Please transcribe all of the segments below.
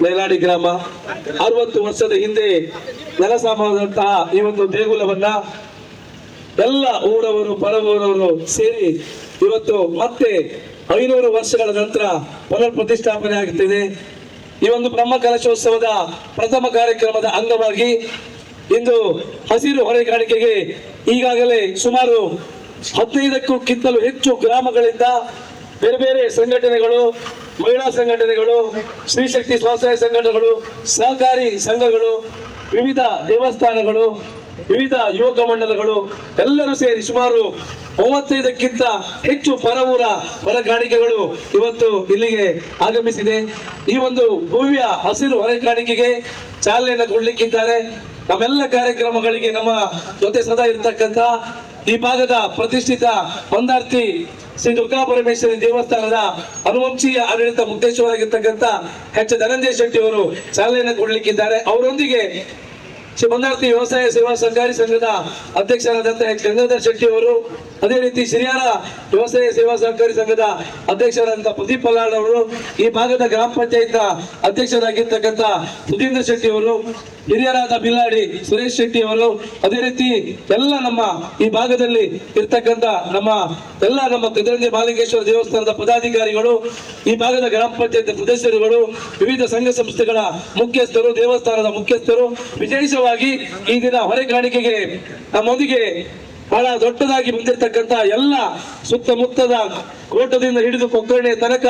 ನೇಲಾಡಿ ಗ್ರಾಮ 60 ವರ್ಷದ ಹಿಂದೆ ನೆಲಸಮವಾದಂತಹ ಈ ಒಂದು ದೇಗುಲವನ್ನ ಎಲ್ಲ ಊರವರು ಪರವೂರವರು ಸೇರಿ ಇವತ್ತು ಮತ್ತೆ 500 ವರ್ಷಗಳ ನಂತರ ಪುನರ್ ಪ್ರತಿಷ್ಠಾಪನೆ ಆಗುತ್ತಿದೆ. ಈ ಒಂದು ಬ್ರಹ್ಮ ಕಲಶೋತ್ಸವದ ಪ್ರಥಮ ಕಾರ್ಯಕ್ರಮದ ಅಂಗವಾಗಿ ಇಂದು ಹಸಿರು ಹೊರೆಗಾಣಿಕೆಗೆ ಈಗಾಗಲೇ ಸುಮಾರು 15ಕ್ಕಿಂತಲೂ ಹೆಚ್ಚು ಗ್ರಾಮಗಳಿಂದ ಬೇರೆ ಬೇರೆ ಸಂಘಟನೆಗಳು, ಮಹಿಳಾ ಸಂಘಟನೆಗಳು, ಶ್ರೀಶಕ್ತಿ ಸ್ವಸಹಾಯ ಸಂಘಟನೆಗಳು, ಸಹಕಾರಿ ಸಂಘಗಳು, ವಿವಿಧ ದೇವಸ್ಥಾನಗಳು, ವಿವಿಧ ಯುವಕ ಮಂಡಲಗಳು ಎಲ್ಲರೂ ಸೇರಿ ಸುಮಾರು 35ಕ್ಕಿಂತ ಹೆಚ್ಚು ಪರವೂರ ಹೊರೆಗಾಣಿಕೆಗಳು ಇವತ್ತು ಇಲ್ಲಿಗೆ ಆಗಮಿಸಿದೆ. ಈ ಒಂದು ಭವ್ಯ ಹಸಿರು ಹೊರೆಗಾಣಿಕೆಗೆ ಚಾಲನೆಯನ್ನು ಕೊಡ್ಲಿಕ್ಕಿದ್ದಾರೆ. ನಮ್ಮೆಲ್ಲ ಕಾರ್ಯಕ್ರಮಗಳಿಗೆ ನಮ್ಮ ಜೊತೆ ಸದಾ ಇರತಕ್ಕಂತ ಈ ಭಾಗದ ಪ್ರತಿಷ್ಠಿತ ಮಂದಾರ್ತಿ ಶ್ರೀ ದುರ್ಗಾ ಪರಮೇಶ್ವರಿ ದೇವಸ್ಥಾನದ ಅನುವಂಶೀಯ ಆಡಳಿತ ಮುಖ್ಯಸ್ಥರಾಗಿರ್ತಕ್ಕಂಥ ಎಚ್ ಧನಂಜಯ ಶೆಟ್ಟಿ ಅವರು ಚಾಲನೆಯನ್ನು ಕೊಡ್ಲಿಕ್ಕಿದ್ದಾರೆ. ಅವರೊಂದಿಗೆ ಶ್ರೀ ಮಂದಾರ್ತಿ ವ್ಯವಸಾಯ ಸೇವಾ ಸಹಕಾರಿ ಸಂಘದ ಅಧ್ಯಕ್ಷರಾದಂತಹ ಎಚ್ ಗಂಗಾಧರ್ ಶೆಟ್ಟಿ ಅವರು, ಅದೇ ರೀತಿ ಶ್ರೀಯಾರ ವ್ಯವಸಾಯ ಸೇವಾ ಸಹಕಾರಿ ಸಂಘದ ಅಧ್ಯಕ್ಷರಾದಂತಹ ಪ್ರದೀಪ್ ಪಲ್ಲಾಡ್ ಅವರು, ಈ ಭಾಗದ ಗ್ರಾಮ ಪಂಚಾಯತ್ ಅಧ್ಯಕ್ಷರಾಗಿರ್ತಕ್ಕಂಥ ಸುಧೀಂದ್ರ ಶೆಟ್ಟಿ ಅವರು, ಹಿರಿಯರಾದ ಬಿಲ್ಲಾಡಿ ಸುರೇಶ್ ಶೆಟ್ಟಿ ಅವರು, ಅದೇ ರೀತಿ ಎಲ್ಲ ನಮ್ಮ ಈ ಭಾಗದಲ್ಲಿ ಇರ್ತಕ್ಕಂಥ ನಮ್ಮ ಕದರಂಜೆ ಮಹಾಲಿಂಗೇಶ್ವರ ದೇವಸ್ಥಾನದ ಪದಾಧಿಕಾರಿಗಳು, ಈ ಭಾಗದ ಗ್ರಾಮ ಪಂಚಾಯತ್ ಸದಸ್ಯರುಗಳು, ವಿವಿಧ ಸಂಘ ಸಂಸ್ಥೆಗಳ ಮುಖ್ಯಸ್ಥರು, ದೇವಸ್ಥಾನದ ಮುಖ್ಯಸ್ಥರು, ವಿಶೇಷವಾಗಿ ಈ ದಿನ ಹೊರೆಗಾಣಿಕೆಗೆ ನಮ್ಮೊಂದಿಗೆ ಬಹಳ ದೊಡ್ಡದಾಗಿ ಬಂದಿರತಕ್ಕಂತ ಎಲ್ಲ ಸುತ್ತಮುತ್ತದ ಕೋಟದಿಂದ ಹಿಡಿದು ಕೊಕ್ಕರ್ಣೆ ತನಕ,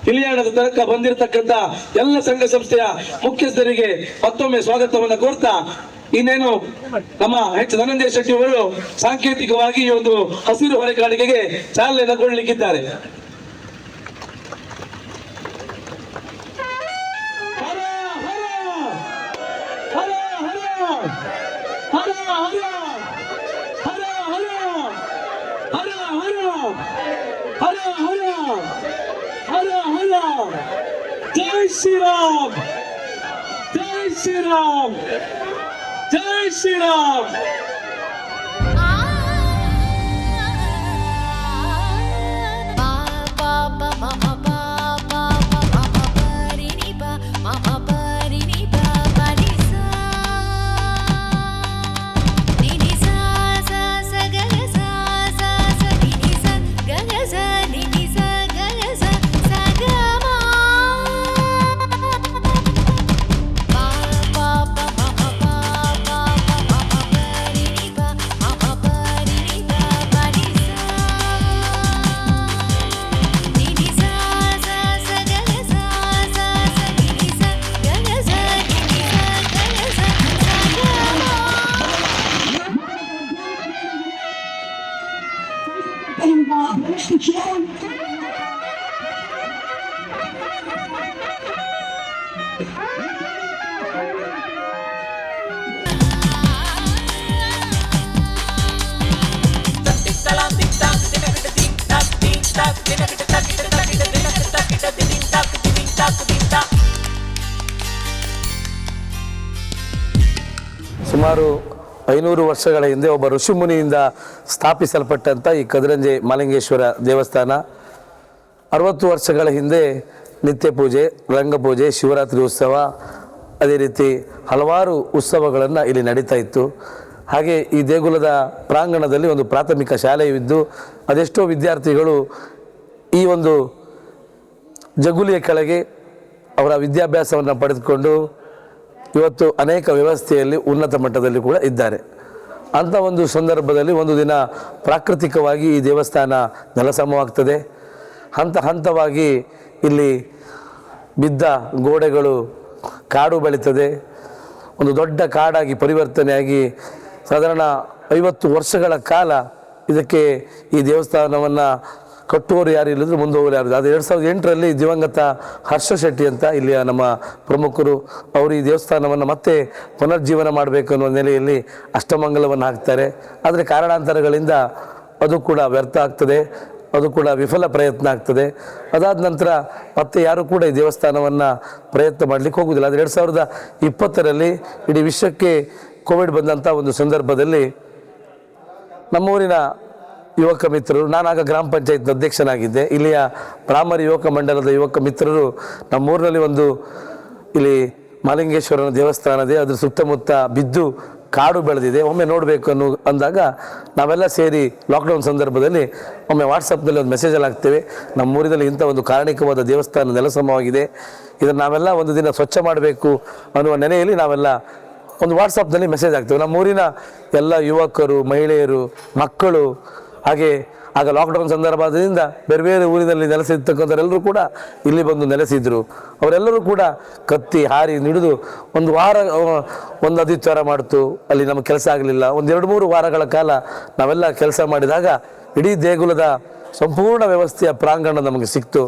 ಹಿಲಿಯಾಣದ ತನಕ ಬಂದಿರತಕ್ಕಂತ ಎಲ್ಲ ಸಂಘ ಸಂಸ್ಥೆಯ ಮುಖ್ಯಸ್ಥರಿಗೆ ಮತ್ತೊಮ್ಮೆ ಸ್ವಾಗತವನ್ನು ಕೋರ್ತಾ, ಇನ್ನೇನು ನಮ್ಮ ಎಚ್ ಧನಂಜಯ ಶೆಟ್ಟಿ ಅವರು ಸಾಂಕೇತಿಕವಾಗಿ ಈ ಒಂದು ಹಸಿರು ಹೊರೆಗಾಣಿಕೆಗೆ ಚಾಲನೆಯನ್ನು ಕೊಡಲಿಕ್ಕಿದ್ದಾರೆ. जय श्री राम, जय श्री राम, जय श्री राम। ಸುಮಾರು 500 ವರ್ಷಗಳ ಹಿಂದೆ ಒಬ್ಬ ಋಷಿಮುನಿಯಿಂದ ಸ್ಥಾಪಿಸಲ್ಪಟ್ಟಂಥ ಈ ಕದರಂಜೆ ಮಹಾಲಿಂಗೇಶ್ವರ ದೇವಸ್ಥಾನ 60 ವರ್ಷಗಳ ಹಿಂದೆ ನಿತ್ಯ ಪೂಜೆ, ರಂಗಪೂಜೆ, ಶಿವರಾತ್ರಿ ಉತ್ಸವ, ಅದೇ ರೀತಿ ಹಲವಾರು ಉತ್ಸವಗಳನ್ನು ಇಲ್ಲಿ ನಡೀತಾ ಇತ್ತು. ಹಾಗೆ ಈ ದೇಗುಲದ ಪ್ರಾಂಗಣದಲ್ಲಿ ಒಂದು ಪ್ರಾಥಮಿಕ ಶಾಲೆಯಿದ್ದು ಅದೆಷ್ಟೋ ವಿದ್ಯಾರ್ಥಿಗಳು ಈ ಒಂದು ಜಗುಲಿಯ ಕೆಳಗೆ ಅವರ ವಿದ್ಯಾಭ್ಯಾಸವನ್ನು ಪಡೆದುಕೊಂಡು ಇವತ್ತು ಅನೇಕ ವ್ಯವಸ್ಥೆಯಲ್ಲಿ ಉನ್ನತ ಮಟ್ಟದಲ್ಲಿ ಕೂಡ ಇದ್ದಾರೆ. ಅಂಥ ಒಂದು ಸಂದರ್ಭದಲ್ಲಿ ಒಂದು ದಿನ ಪ್ರಾಕೃತಿಕವಾಗಿ ಈ ದೇವಸ್ಥಾನ ನೆಲಸಮವಾಗ್ತದೆ. ಹಂತವಾಗಿ ಇಲ್ಲಿ ಬಿದ್ದ ಗೋಡೆಗಳು ಕಾಡು ಬೆಳೀತದೆ. ಒಂದು ದೊಡ್ಡ ಕಾಡಾಗಿ ಪರಿವರ್ತನೆಯಾಗಿ ಸಾಧಾರಣ 50 ವರ್ಷಗಳ ಕಾಲ ಇದಕ್ಕೆ ಈ ದೇವಸ್ಥಾನವನ್ನು ಕಟ್ಟುವವರು ಯಾರು ಇಲ್ಲದ್ರು ಮುಂದೋಗೋರು ಯಾರು. ಅದು 2008ರಲ್ಲಿ ದಿವಂಗತ ಹರ್ಷ ಶೆಟ್ಟಿ ಅಂತ ಇಲ್ಲಿಯ ನಮ್ಮ ಪ್ರಮುಖರು ಅವರು ಈ ದೇವಸ್ಥಾನವನ್ನು ಮತ್ತೆ ಪುನರ್ಜೀವನ ಮಾಡಬೇಕು ಅನ್ನೋ ನೆಲೆಯಲ್ಲಿ ಅಷ್ಟಮಂಗಲವನ್ನು ಹಾಕ್ತಾರೆ. ಆದರೆ ಕಾರಣಾಂತರಗಳಿಂದ ಅದು ಕೂಡ ವ್ಯರ್ಥ ಆಗ್ತದೆ, ಅದು ಕೂಡ ವಿಫಲ ಪ್ರಯತ್ನ ಆಗ್ತದೆ. ಅದಾದ ನಂತರ ಮತ್ತೆ ಯಾರು ಕೂಡ ಈ ದೇವಸ್ಥಾನವನ್ನು ಪ್ರಯತ್ನ ಮಾಡಲಿಕ್ಕೆ ಹೋಗುವುದಿಲ್ಲ. ಆದರೆ 2020ರಲ್ಲಿ ಇಡೀ ವಿಶ್ವಕ್ಕೆ ಕೋವಿಡ್ ಬಂದಂಥ ಒಂದು ಸಂದರ್ಭದಲ್ಲಿ ನಮ್ಮೂರಿನ ಯುವಕ ಮಿತ್ರರು, ನಾನಾಗ ಗ್ರಾಮ ಪಂಚಾಯತ್ ಅಧ್ಯಕ್ಷನಾಗಿದ್ದೆ, ಇಲ್ಲಿಯ ಬ್ರಾಹ್ಮರಿ ಯುವಕ ಮಂಡಲದ ಯುವಕ ಮಿತ್ರರು ನಮ್ಮೂರಿನಲ್ಲಿ ಒಂದು ಇಲ್ಲಿ ಮಾಲಿಂಗೇಶ್ವರನ ದೇವಸ್ಥಾನದೇ ಅದ್ರ ಸುತ್ತಮುತ್ತ ಬಿದ್ದು ಕಾಡು ಬೆಳೆದಿದೆ, ಒಮ್ಮೆ ನೋಡಬೇಕು ಅಂದಾಗ ನಾವೆಲ್ಲ ಸೇರಿ ಲಾಕ್ಡೌನ್ ಸಂದರ್ಭದಲ್ಲಿ ಒಮ್ಮೆ ವಾಟ್ಸಪ್ನಲ್ಲಿ ಒಂದು ಮೆಸೇಜಲ್ಲಿ ಹಾಕ್ತೇವೆ, ನಮ್ಮೂರಿನಲ್ಲಿ ಇಂಥ ಒಂದು ಕಾರಣಿಕವಾದ ದೇವಸ್ಥಾನ ನೆಲಸಮವಾಗಿದೆ, ಇದನ್ನು ನಾವೆಲ್ಲ ಒಂದು ದಿನ ಸ್ವಚ್ಛ ಮಾಡಬೇಕು ಅನ್ನುವ ನೆನೆಯಲ್ಲಿ ನಾವೆಲ್ಲ ಒಂದು ವಾಟ್ಸಪ್ನಲ್ಲಿ ಮೆಸೇಜ್ ಹಾಕ್ತೇವೆ. ನಮ್ಮೂರಿನ ಎಲ್ಲ ಯುವಕರು, ಮಹಿಳೆಯರು, ಮಕ್ಕಳು, ಹಾಗೆ ಆಗ ಲಾಕ್ಡೌನ್ ಸಂದರ್ಭದಿಂದ ಬೇರೆ ಬೇರೆ ಊರಿನಲ್ಲಿ ನೆಲೆಸಿರ್ತಕ್ಕಂಥವರೆಲ್ಲರೂ ಕೂಡ ಇಲ್ಲಿ ಬಂದು ನೆಲೆಸಿದ್ರು. ಅವರೆಲ್ಲರೂ ಕೂಡ ಕತ್ತಿ ಹಾರಿ ಹಿಡಿದು ಒಂದು ವಾರ ಒಂದು ಆದಿತ್ಯವಾರ ಮಾಡ್ತು, ಅಲ್ಲಿ ನಮಗೆ ಕೆಲಸ ಆಗಲಿಲ್ಲ. ಒಂದು 2-3 ವಾರಗಳ ಕಾಲ ನಾವೆಲ್ಲ ಕೆಲಸ ಮಾಡಿದಾಗ ಇಡೀ ದೇಗುಲದ ಸಂಪೂರ್ಣ ವ್ಯವಸ್ಥೆಯ ಪ್ರಾಂಗಣ ನಮಗೆ ಸಿಕ್ತು.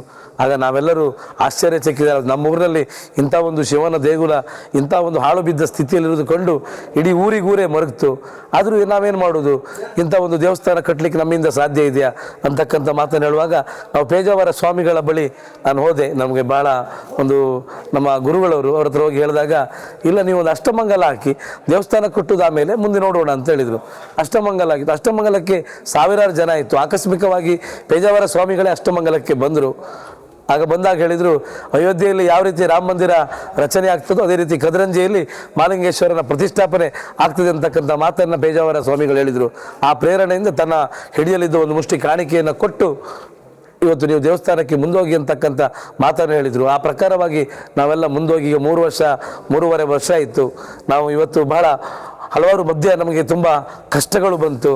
ಆಗ ನಾವೆಲ್ಲರೂ ಆಶ್ಚರ್ಯಚಕಿತ, ನಮ್ಮ ಊರಿನಲ್ಲಿ ಇಂಥ ಒಂದು ಶಿವನ ದೇಗುಲ ಇಂಥ ಒಂದು ಹಾಳು ಬಿದ್ದ ಸ್ಥಿತಿಯಲ್ಲಿರುವುದು ಕಂಡು ಇಡೀ ಊರಿಗೂರೇ ಮರುಗ್ತು. ಆದರೂ ನಾವೇನು ಮಾಡೋದು, ಇಂಥ ಒಂದು ದೇವಸ್ಥಾನ ಕಟ್ಟಲಿಕ್ಕೆ ನಮ್ಮಿಂದ ಸಾಧ್ಯ ಇದೆಯಾ ಅಂತಕ್ಕಂಥ ಮಾತನ್ನು ಹೇಳುವಾಗ ನಾವು ಪೇಜಾವರ ಸ್ವಾಮಿಗಳ ಬಳಿ ನಾನು ಹೋದೆ. ನಮಗೆ ಭಾಳ ಒಂದು ನಮ್ಮ ಗುರುಗಳವರು ಅವ್ರ ಹತ್ರ ಹೋಗಿ ಹೇಳಿದಾಗ, ಇಲ್ಲ ನೀವು ಒಂದು ಅಷ್ಟಮಂಗಲ ಹಾಕಿ ದೇವಸ್ಥಾನ ಕಟ್ಟುವುದು ಆಮೇಲೆ ಮುಂದೆ ನೋಡೋಣ ಅಂತ ಹೇಳಿದರು. ಅಷ್ಟಮಂಗಲ ಆಗಿತ್ತು. ಅಷ್ಟಮಂಗಲಕ್ಕೆ ಸಾವಿರಾರು ಜನ ಇತ್ತು. ಆಕಸ್ಮಿಕವಾಗಿ ಪೇಜಾವರ ಸ್ವಾಮಿಗಳೇ ಅಷ್ಟಮಂಗಲಕ್ಕೆ ಬಂದರು. ಆಗ ಬಂದಾಗ ಹೇಳಿದರು, ಅಯೋಧ್ಯೆಯಲ್ಲಿ ಯಾವ ರೀತಿ ರಾಮ ಮಂದಿರ ರಚನೆ ಆಗ್ತದೋ ಅದೇ ರೀತಿ ಕದರಂಜೆಯಲ್ಲಿ ಮಾಲಿಂಗೇಶ್ವರನ ಪ್ರತಿಷ್ಠಾಪನೆ ಆಗ್ತದೆ ಅಂತಕ್ಕಂಥ ಮಾತನ್ನು ಪೇಜಾವರ ಸ್ವಾಮಿಗಳು ಹೇಳಿದರು. ಆ ಪ್ರೇರಣೆಯಿಂದ ತನ್ನ ಹಿಡಿಯಲಿದ್ದ ಒಂದು ಮುಷ್ಟಿ ಕಾಣಿಕೆಯನ್ನು ಕೊಟ್ಟು ಇವತ್ತು ನೀವು ದೇವಸ್ಥಾನಕ್ಕೆ ಮುಂದೋಗಿ ಅಂತಕ್ಕಂಥ ಮಾತನ್ನು ಹೇಳಿದರು. ಆ ಪ್ರಕಾರವಾಗಿ ನಾವೆಲ್ಲ ಮುಂದೋಗಿ 3-3.5 ವರ್ಷ ಆಯಿತು. ನಾವು ಇವತ್ತು ಬಹಳ ಹಲವಾರು ಮಧ್ಯೆ ನಮಗೆ ತುಂಬ ಕಷ್ಟಗಳು ಬಂತು.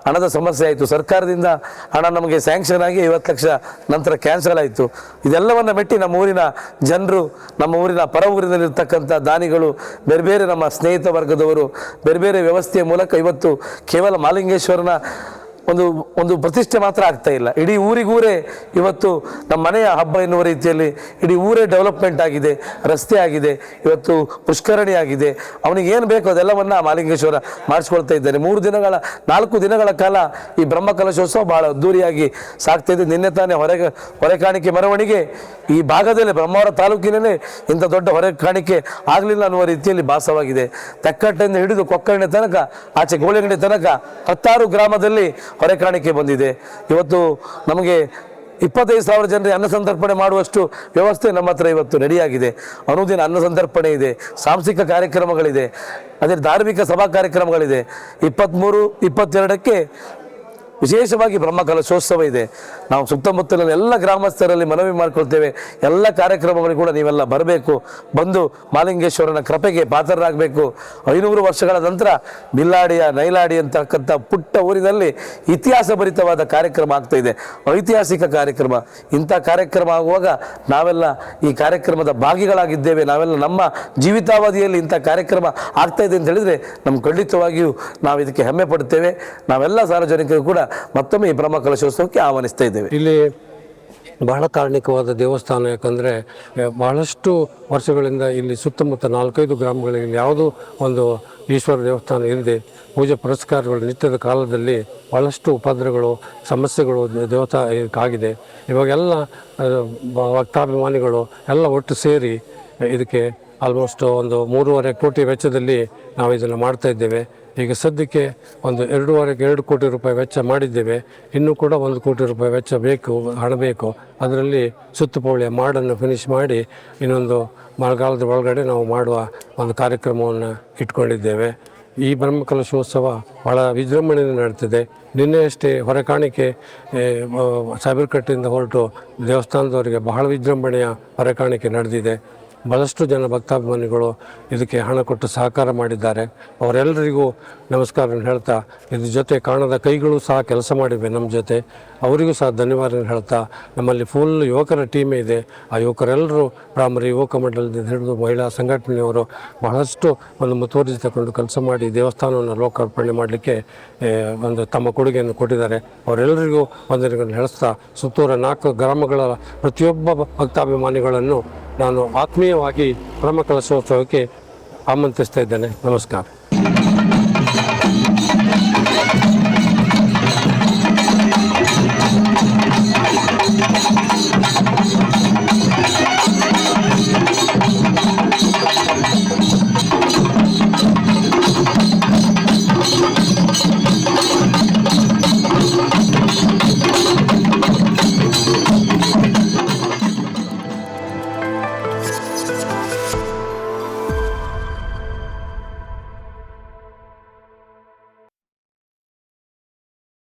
ಹಣದ ಸಮಸ್ಯೆ ಆಯಿತು. ಸರ್ಕಾರದಿಂದ ಹಣ ನಮಗೆ ಸ್ಯಾಂಕ್ಷನ್ ಆಗಿ 50 ಲಕ್ಷ ನಂತರ ಕ್ಯಾನ್ಸಲ್ ಆಯಿತು. ಇದೆಲ್ಲವನ್ನು ಮೆಟ್ಟಿ ನಮ್ಮ ಊರಿನ ಜನರು, ನಮ್ಮ ಊರಿನ ಪರ ಊರಿನಲ್ಲಿರ್ತಕ್ಕಂಥ ದಾನಿಗಳು, ಬೇರೆ ಬೇರೆ ನಮ್ಮ ಸ್ನೇಹಿತ ವರ್ಗದವರು ಬೇರೆ ಬೇರೆ ವ್ಯವಸ್ಥೆಯ ಮೂಲಕ ಇವತ್ತು ಕೇವಲ ಮಾಲಿಂಗೇಶ್ವರನ ಒಂದು ಪ್ರತಿಷ್ಠೆ ಮಾತ್ರ ಆಗ್ತಾ ಇಲ್ಲ, ಇಡೀ ಊರಿಗೂರೇ ಇವತ್ತು ನಮ್ಮ ಮನೆಯ ಹಬ್ಬ ಎನ್ನುವ ರೀತಿಯಲ್ಲಿ ಇಡೀ ಊರೇ ಡೆವಲಪ್ಮೆಂಟ್ ಆಗಿದೆ, ರಸ್ತೆ ಆಗಿದೆ, ಇವತ್ತು ಪುಷ್ಕರಣಿ ಆಗಿದೆ. ಅವನಿಗೆ ಏನು ಬೇಕು ಅದೆಲ್ಲವನ್ನ ಮಾಲಿಂಗೇಶ್ವರ ಮಾಡಿಸ್ಕೊಳ್ತಾ ಇದ್ದಾನೆ. 4 ದಿನಗಳ ಕಾಲ ಈ ಬ್ರಹ್ಮಕಲಶೋತ್ಸವ ಬಹಳ ಅದ್ದೂರಿಯಾಗಿ ಸಾಗ್ತಾ ಇದೆ. ನಿನ್ನೆ ತಾನೇ ಹೊರೆ ಕಾಣಿಕೆ ಮೆರವಣಿಗೆ ಈ ಭಾಗದಲ್ಲೇ ಬ್ರಹ್ಮಾವರ ತಾಲೂಕಿನಲ್ಲೇ ಇಂಥ ದೊಡ್ಡ ಹೊರೆ ಕಾಣಿಕೆ ಆಗಲಿಲ್ಲ ಅನ್ನುವ ರೀತಿಯಲ್ಲಿ ಭಾಸವಾಗಿದೆ. ತೆಕ್ಕಟ್ಟೆಯಿಂದ ಹಿಡಿದು ಕೊಕ್ಕರ್ಣೆ ತನಕ, ಆಚೆ ಗೋಳಿಗಂಡೆ ತನಕ 10 ಗ್ರಾಮದಲ್ಲಿ ಹೊರೆ ಕಾಣಿಕೆ ಬಂದಿದೆ. ಇವತ್ತು ನಮಗೆ 25,000 ಜನರಿಗೆ ಅನ್ನ ಸಂತರ್ಪಣೆ ಮಾಡುವಷ್ಟು ವ್ಯವಸ್ಥೆ ನಮ್ಮ ಹತ್ರ ಇವತ್ತು ರೆಡಿಯಾಗಿದೆ. ಅನುದಿನ ಅನ್ನ ಸಂತರ್ಪಣೆ ಇದೆ, ಸಾಂಸ್ಥಿಕ ಕಾರ್ಯಕ್ರಮಗಳಿದೆ, ಅದೇ ಧಾರ್ಮಿಕ ಸಭಾ ಕಾರ್ಯಕ್ರಮಗಳಿದೆ. 23, 22ಕ್ಕೆ ವಿಶೇಷವಾಗಿ ಬ್ರಹ್ಮಕಲಶೋತ್ಸವ ಇದೆ. ನಾವು ಸುತ್ತಮುತ್ತಲಿನ ಎಲ್ಲ ಗ್ರಾಮಸ್ಥರಲ್ಲಿ ಮನವಿ ಮಾಡಿಕೊಳ್ತೇವೆ, ಎಲ್ಲ ಕಾರ್ಯಕ್ರಮಗಳಿಗೂ ಕೂಡ ನೀವೆಲ್ಲ ಬರಬೇಕು, ಬಂದು ಮಾಲಿಂಗೇಶ್ವರನ ಕೃಪೆಗೆ ಪಾತ್ರರಾಗಬೇಕು. 500 ವರ್ಷಗಳ ನಂತರ ಬಿಲ್ಲಾಡಿಯ ನೈಲಾಡಿ ಅಂತಕ್ಕಂಥ ಪುಟ್ಟ ಊರಿನಲ್ಲಿ ಇತಿಹಾಸ ಭರಿತವಾದ ಕಾರ್ಯಕ್ರಮ ಆಗ್ತಾ ಇದೆ, ಐತಿಹಾಸಿಕ ಕಾರ್ಯಕ್ರಮ. ಇಂಥ ಕಾರ್ಯಕ್ರಮ ಆಗುವಾಗ ನಾವೆಲ್ಲ ಈ ಕಾರ್ಯಕ್ರಮದ ಭಾಗಿಗಳಾಗಿದ್ದೇವೆ. ನಾವೆಲ್ಲ ನಮ್ಮ ಜೀವಿತಾವಧಿಯಲ್ಲಿ ಇಂಥ ಕಾರ್ಯಕ್ರಮ ಆಗ್ತಾ ಇದೆ ಅಂತ ಹೇಳಿದರೆ ನಮ್ಗೆ ಖಂಡಿತವಾಗಿಯೂ ನಾವು ಇದಕ್ಕೆ ಹೆಮ್ಮೆ ಪಡ್ತೇವೆ. ನಾವೆಲ್ಲ ಸಾರ್ವಜನಿಕರು ಕೂಡ ಮತ್ತೊಮ್ಮೆ ಈ ಬ್ರಹ್ಮಕಲಶೋತ್ಸವಕ್ಕೆ ಆಹ್ವಾನಿಸ್ತಾ ಇದ್ದೇವೆ. ಇಲ್ಲಿ ಬಹಳ ಕಾರಣಿಕವಾದ ದೇವಸ್ಥಾನ, ಯಾಕಂದರೆ ಬಹಳಷ್ಟು ವರ್ಷಗಳಿಂದ ಇಲ್ಲಿ ಸುತ್ತಮುತ್ತ 4-5 ಗ್ರಾಮಗಳಲ್ಲಿ ಯಾವುದೋ ಒಂದು ಈಶ್ವರ ದೇವಸ್ಥಾನ ಇಲ್ಲದೆ ಪೂಜೆ ಪುರಸ್ಕಾರಗಳು ನಿತ್ಯದ ಕಾಲದಲ್ಲಿ ಭಾಳಷ್ಟು ಉಪದ್ರಗಳು, ಸಮಸ್ಯೆಗಳು ದೇವಸ್ಥಾನಕ್ಕಾಗಿದೆ. ಇವಾಗೆಲ್ಲ ಭಕ್ತಾಭಿಮಾನಿಗಳು ಎಲ್ಲ ಒಟ್ಟು ಸೇರಿ ಇದಕ್ಕೆ ಆಲ್ಮೋಸ್ಟ್ ಒಂದು 3.5 ಕೋಟಿ ವೆಚ್ಚದಲ್ಲಿ ನಾವು ಇದನ್ನು ಮಾಡ್ತಾ ಇದ್ದೇವೆ. ಈಗ ಸದ್ಯಕ್ಕೆ ಒಂದು 2 ಕೋಟಿ ರೂಪಾಯಿ ವೆಚ್ಚ ಮಾಡಿದ್ದೇವೆ. ಇನ್ನೂ ಕೂಡ 1 ಕೋಟಿ ರೂಪಾಯಿ ವೆಚ್ಚ ಹಣ ಬೇಕು. ಅದರಲ್ಲಿ ಸುತ್ತುಪೌಳಿಯ ಮಾಡನ್ನು ಫಿನಿಶ್ ಮಾಡಿ ಇನ್ನೊಂದು ಮಳೆಗಾಲದ ಒಳಗಡೆ ನಾವು ಮಾಡುವ ಒಂದು ಕಾರ್ಯಕ್ರಮವನ್ನು ಇಟ್ಕೊಂಡಿದ್ದೇವೆ. ಈ ಬ್ರಹ್ಮಕಲಶೋತ್ಸವ ಭಾಳ ವಿಜೃಂಭಣೆಯಿಂದ ನಡೀತಿದೆ. ನಿನ್ನೆಯಷ್ಟೇ ಹೊರೆ ಕಾಣಿಕೆ ಸಾಬೀರ್ಕಟ್ಟೆಯಿಂದ ಹೊರಟು ದೇವಸ್ಥಾನದವರಿಗೆ ಬಹಳ ವಿಜೃಂಭಣೆಯ ಹೊರೆ ಕಾಣಿಕೆ ನಡೆದಿದೆ. ಬಹಳಷ್ಟು ಜನ ಭಕ್ತಾಭಿಮಾನಿಗಳು ಇದಕ್ಕೆ ಹಣ ಕೊಟ್ಟು ಸಹಕಾರ ಮಾಡಿದ್ದಾರೆ. ಅವರೆಲ್ಲರಿಗೂ ನಮಸ್ಕಾರ ಹೇಳ್ತಾ, ಇದ್ರ ಜೊತೆ ಕಾಣದ ಕೈಗಳು ಸಹ ಕೆಲಸ ಮಾಡಿವೆ ನಮ್ಮ ಜೊತೆ, ಅವರಿಗೂ ಸಹ ಧನ್ಯವಾದ ಹೇಳ್ತಾ, ನಮ್ಮಲ್ಲಿ ಫುಲ್ ಯುವಕರ ಟೀಮೇ ಇದೆ. ಆ ಯುವಕರೆಲ್ಲರೂ ಬ್ರಾಹ್ಮರಿ ಯುವಕ ಮಂಡಲದಿಂದ ಹಿಡಿದು ಮಹಿಳಾ ಸಂಘಟನೆಯವರು ಬಹಳಷ್ಟು ಒಂದು ಮುತುವರ್ಜಿ ತಗೊಂಡು ಕೆಲಸ ಮಾಡಿ ದೇವಸ್ಥಾನವನ್ನು ಲೋಕಾರ್ಪಣೆ ಮಾಡಲಿಕ್ಕೆ ಒಂದು ತಮ್ಮ ಕೊಡುಗೆಯನ್ನು ಕೊಟ್ಟಿದ್ದಾರೆ. ಅವರೆಲ್ಲರಿಗೂ ವಂದನೆಗಳನ್ನು ಹೇಳಿಸ್ತಾ, ಸುತ್ತೂರ 4 ಗ್ರಾಮಗಳ ಪ್ರತಿಯೊಬ್ಬ ಭಕ್ತಾಭಿಮಾನಿಗಳನ್ನು ನಾನು ಆತ್ಮೀಯವಾಗಿ ಬ್ರಹ್ಮಕಲಶೋತ್ಸವಕ್ಕೆ ಆಮಂತ್ರಿಸ್ತಾ ಇದ್ದೇನೆ. ನಮಸ್ಕಾರ.